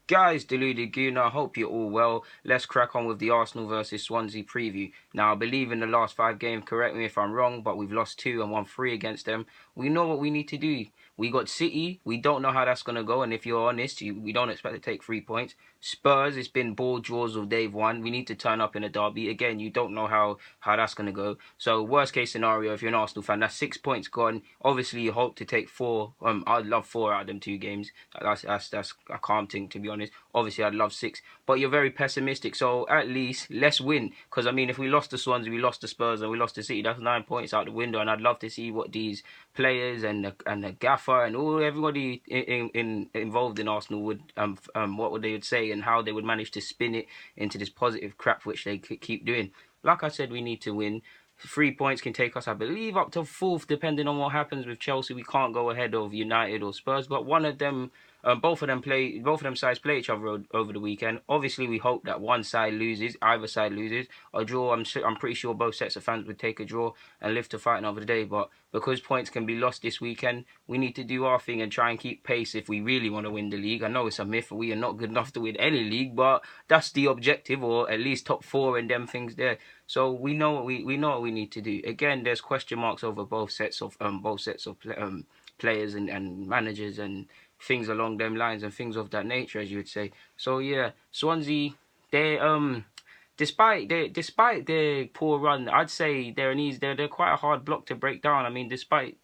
Guys, Deluded Goon, I hope you're all well. Let's crack on with the Arsenal versus Swansea preview. Now, I believe in the last 5 games, correct me if I'm wrong, but we've lost 2 and won 3 against them. We know what we need to do. We got City, we don't know how that's going to go, and if you're honest, we don't expect to take 3 points. Spurs, it's been ball draws of day one. We need to turn up in a derby. Again, you don't know how that's going to go. So, worst case scenario, if you're an Arsenal fan, that's 6 points gone. Obviously, you hope to take 4. I'd love 4 out of them 2 games. That's a calm thing, to be honest. Obviously, I'd love 6, but you're very pessimistic. So at least let's win. Because I mean, if we lost to Swansea, we lost to Spurs, and we lost to City, that's 9 points out the window. And I'd love to see what these players and the gaffer and everybody involved in Arsenal would what they would say and how they would manage to spin it into this positive crap which they keep doing. Like I said, we need to win. 3 points can take us, I believe, up to 4th, depending on what happens with Chelsea. We can't go ahead of United or Spurs, but one of them, both of them sides play each other over the weekend. Obviously, we hope that one side loses, either side loses. A draw, I'm pretty sure both sets of fans would take a draw and live to fight another day. But because points can be lost this weekend, we need to do our thing and try and keep pace if we really want to win the league. I know it's a myth, we are not good enough to win any league, but that's the objective, or at least top 4 and them things there. So we know what we know what we need to do. Again, there's question marks over both sets of players and managers and things along them lines and things of that nature, as you would say. So yeah, Swansea, they despite their poor run, I'd say they're quite a hard block to break down. I mean, despite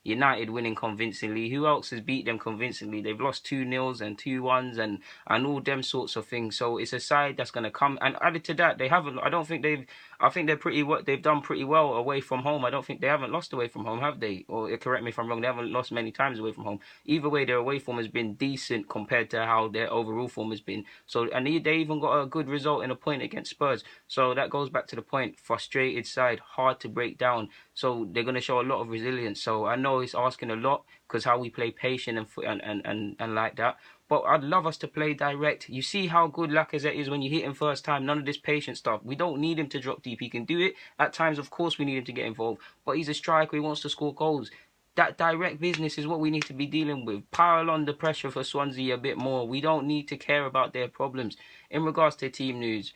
United winning convincingly, who else has beat them convincingly? They've lost 2-0s and 2-1s and all them sorts of things. So it's a side that's going to come. And added to that, they haven't. I think they've done pretty well away from home. I don't think they haven't lost away from home, have they? Or correct me if I'm wrong. They haven't lost many times away from home. Either way, their away form has been decent compared to how their overall form has been. So and they even got a good result in a point against Spurs. So that goes back to the point. Frustrated side, hard to break down. So they're going to show a lot of resilience. So I know it's asking a lot because how we play patient and like that. But I'd love us to play direct. You see how good Lacazette is when you hit him first time. None of this patient stuff. We don't need him to drop deep. He can do it. At times, of course, we need him to get involved. But he's a striker. He wants to score goals. That direct business is what we need to be dealing with. Pile on the pressure for Swansea a bit more. We don't need to care about their problems. In regards to team news,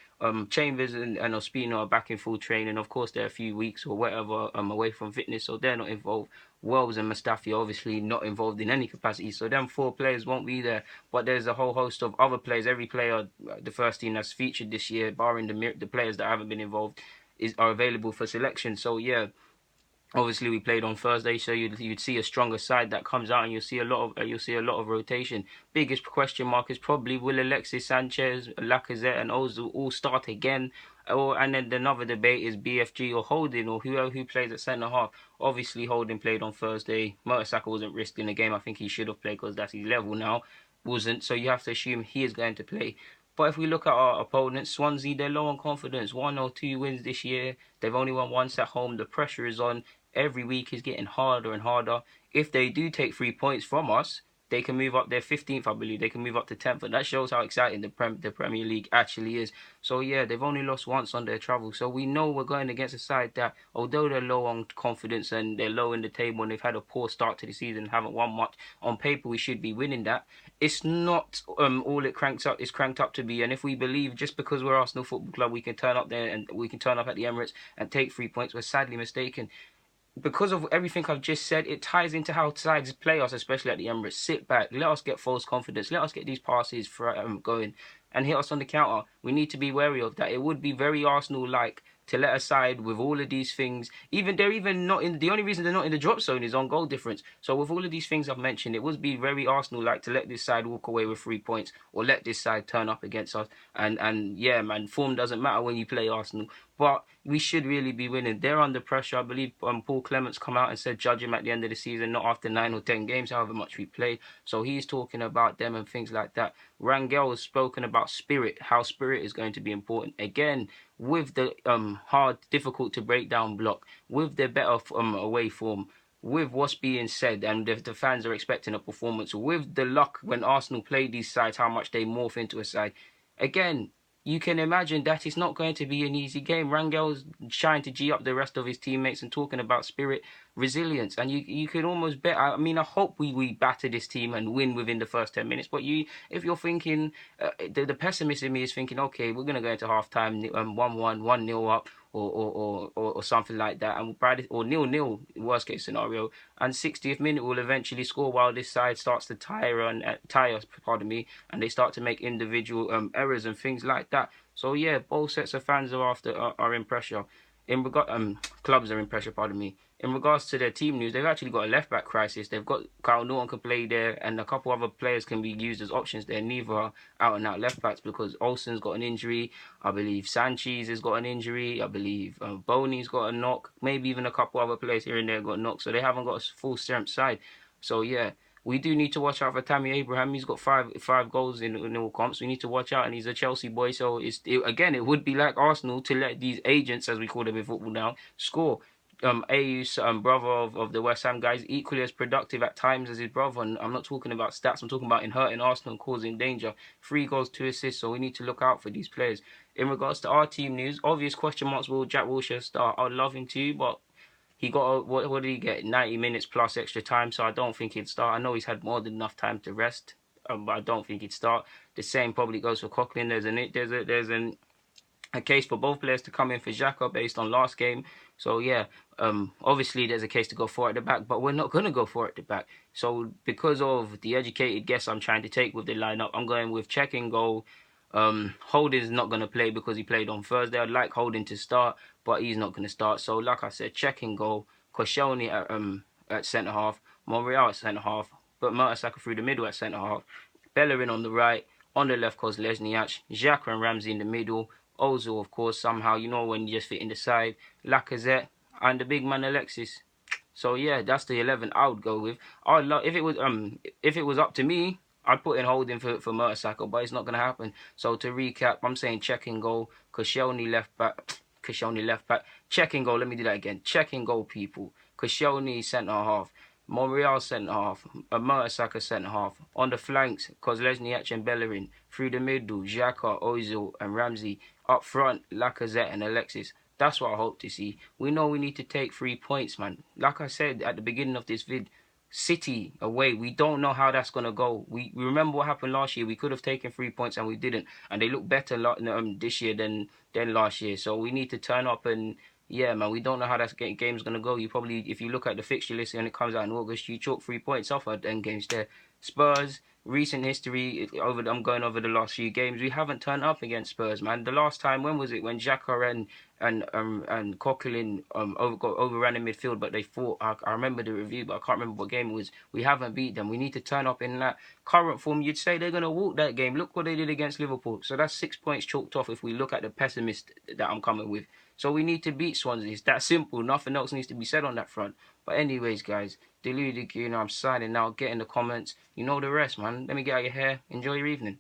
Chambers and Ospina are back in full training. Of course, they're a few weeks or whatever away from fitness, so they're not involved. Wells and Mustafi are obviously not involved in any capacity, so them 4 players won't be there. But there's a whole host of other players. Every player, the first team that's featured this year, barring the players that haven't been involved, are available for selection. So yeah. Obviously, we played on Thursday, so you'd see a stronger side that comes out, and you'll see a lot of rotation. Biggest question mark is probably will Alexis Sanchez, Lacazette, and Ozil all start again, and then another debate is BFG or Holding or who plays at centre half. Obviously, Holding played on Thursday. Mertesacker wasn't risked in the game. I think he should have played because that's his level now. Wasn't, so you have to assume he is going to play. But if we look at our opponents, Swansea, they're low on confidence. 1 or 2 wins this year. They've only won once at home. The pressure is on. Every week is getting harder and harder. If they do take 3 points from us, they can move up. They're 15th, I believe. They can move up to 10th. And that shows how exciting the Premier League actually is. So, yeah, they've only lost once on their travel. So we know we're going against a side that, although they're low on confidence and they're low in the table and they've had a poor start to the season and haven't won much, on paper we should be winning that. It's not all it cranked up to be. And if we believe just because we're Arsenal Football Club, we can turn up there and we can turn up at the Emirates and take 3 points, we're sadly mistaken. Because of everything I've just said, it ties into how sides play us, especially at the Emirates. Sit back, let us get false confidence, let us get these passes going and hit us on the counter. We need to be wary of that. It would be very Arsenal-like to let a side with all of these things, they're even not in, the only reason they're not in the drop zone is on goal difference. So with all of these things I've mentioned, it would be very Arsenal-like to let this side walk away with 3 points or let this side turn up against us. And yeah, man, form doesn't matter when you play Arsenal. But we should really be winning. They're under pressure. I believe Paul Clements come out and said judge him at the end of the season, not after 9 or 10 games, however much we played. So he's talking about them and things like that. Rangel has spoken about spirit, how spirit is going to be important. Again, with the hard, difficult to break down block, with the better away form, with what's being said, and the fans are expecting a performance, with the luck when Arsenal play these sides, how much they morph into a side. Again, you can imagine that it's not going to be an easy game. Rangel's trying to G up the rest of his teammates and talking about spirit, resilience, and you can almost bet. I mean, I hope we batter this team and win within the first 10 minutes. But if you're thinking, the pessimist in me is thinking, okay, we're gonna go into half time 1-1, 1-0 up. Or something like that, and or 0-0 worst case scenario, and 60th minute will eventually score while this side starts to tire us, pardon me, and they start to make individual errors and things like that. So yeah, both sets of fans are in pressure. Clubs are in pressure, pardon me. In regards to their team news, they've actually got a left back crisis. They've got Kyle Norton can play there, and a couple other players can be used as options there. Neither are out and out left backs because Olsen's got an injury. I believe Sanchez has got an injury. I believe Boney's got a knock. Maybe even a couple other players here and there got knocked. So they haven't got a full strength side. So yeah, we do need to watch out for Tammy Abraham. He's got five goals in all comps. We need to watch out, and he's a Chelsea boy. So it would be like Arsenal to let these agents, as we call them in football now, score. Ayu's brother of the West Ham guys, equally as productive at times as his brother. And I'm not talking about stats. I'm talking about in hurting Arsenal and causing danger. 3 goals, 2 assists. So we need to look out for these players. In regards to our team news, obvious question marks: will Jack Wilshere start? I'd love him to, but he got what did he get? 90 minutes plus extra time. So I don't think he'd start. I know he's had more than enough time to rest, but I don't think he'd start. The same probably goes for Coughlin. There's a case for both players to come in for Xhaka based on last game. So yeah, obviously there's a case to go for at the back, but we're not going to go for it at the back. So because of the educated guess I'm trying to take with the lineup, I'm going with check and goal. Holding's not going to play because he played on Thursday. I'd like Holding to start, but he's not going to start. So like I said, check and goal. Koscielny at centre half, Monreal at centre half, but Mertesacker through the middle at centre half, Bellerin on the right, on the left Kozlesniak, Xhaka and Ramsey in the middle. Ozil, of course, somehow, when you just fit in the side, Lacazette, and the big man Alexis. So yeah, that's the 11 I would go with. I'd love if it was up to me, I'd put in Holding for Mertesacker, but it's not gonna happen. So to recap, I'm saying check and goal, Koscielny left back, check and goal. Let me do that again. Check and goal, people. Koscielny centre half. Monreal centre half, Mertesacker centre half. On the flanks, Kozlesniak and Bellerin. Through the middle, Xhaka, Ozil and Ramsey. Up front, Lacazette and Alexis. That's what I hope to see. We know we need to take 3 points, man. Like I said at the beginning of this vid, City away. We don't know how that's going to go. We remember what happened last year. We could have taken 3 points and we didn't. And they look better this year than last year. So we need to turn up and... yeah, man, we don't know how that game's going to go. You probably, if you look at the fixture list and it comes out in August, you chalk 3 points off at end games there. Spurs, recent history, I'm going over the last few games. We haven't turned up against Spurs, man. The last time, when was it? When Xhaka and Coughlin overran in midfield, but they fought. I remember the review, but I can't remember what game it was. We haven't beat them. We need to turn up in that current form. You'd say they're going to walk that game. Look what they did against Liverpool. So that's 6 points chalked off if we look at the pessimist that I'm coming with. So we need to beat Swansea. It's that simple. Nothing else needs to be said on that front. But anyways, guys, deluded, I'm signing out. Get in the comments. You know the rest, man. Let me get out your hair. Enjoy your evening.